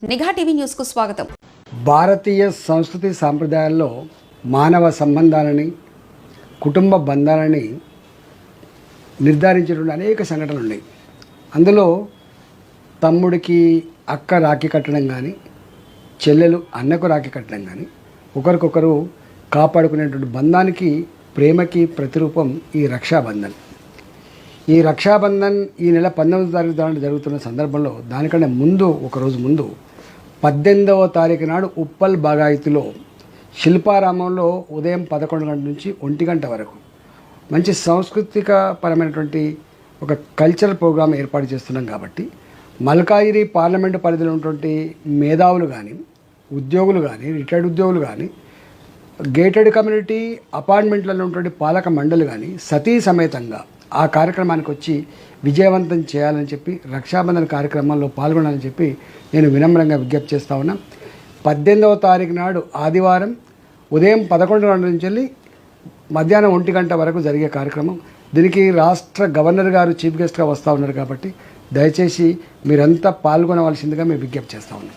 నిఘా TV news కు స్వాగతం. భారతీయ సంస్కృతి సాంప్రదాయాల్లో మానవ సంబంధాలని కుటుంబ బంధాలని నిర్ధారించేటువంటి అనేక సంఘటనలు ఉన్నాయి. అందులో తమ్ముడికి అక్క రాఖీ కట్టడం కానీ, చెల్లెలు అన్నకు రాఖీ కట్టడం కానీ, ఒకరికొకరు కాపాడుకునేటువంటి బంధానికి ప్రేమకి ప్రతిరూపం ఈ రక్షాబంధన్. ఈ రక్షాబంధన్ ఈ నెల 19వ తారీఖు జరుగుతున్న సందర్భంలో దానికంటే ముందు ఒకరోజు ముందు 18వ తారీఖు నాడు ఉప్పల్ బాగాయతిలో శిల్పారామంలో ఉదయం 11 గంటల నుంచి 1 గంట వరకు మంచి సాంస్కృతిక పరమైనటువంటి ఒక కల్చరల్ ప్రోగ్రాం ఏర్పాటు చేస్తున్నాం. కాబట్టి మల్కాజిగిరి పార్లమెంటు పరిధిలో ఉన్నటువంటి మేధావులు కానీ, ఉద్యోగులు కానీ, రిటైర్డ్ ఉద్యోగులు కానీ, గేటెడ్ కమ్యూనిటీ అపార్ట్మెంట్లలో ఉన్నటువంటి పాలక మండలి కానీ సతీ సమేతంగా ఆ కార్యక్రమానికి వచ్చి విజయవంతం చేయాలని చెప్పి, రక్షాబంధన్ కార్యక్రమంలో పాల్గొనాలని చెప్పి నేను వినమ్రంగా విజ్ఞప్తి చేస్తా ఉన్నా. 18వ తారీఖు నాడు ఆదివారం ఉదయం 11 గంటల నుంచి వెళ్ళి మధ్యాహ్నం 1 గంట వరకు జరిగే కార్యక్రమం. దీనికి రాష్ట్ర గవర్నర్ గారు చీఫ్ గెస్ట్గా వస్తూ ఉన్నారు. కాబట్టి దయచేసి మీరంతా పాల్గొనవలసిందిగా మేము విజ్ఞప్తి చేస్తూ ఉన్నాం.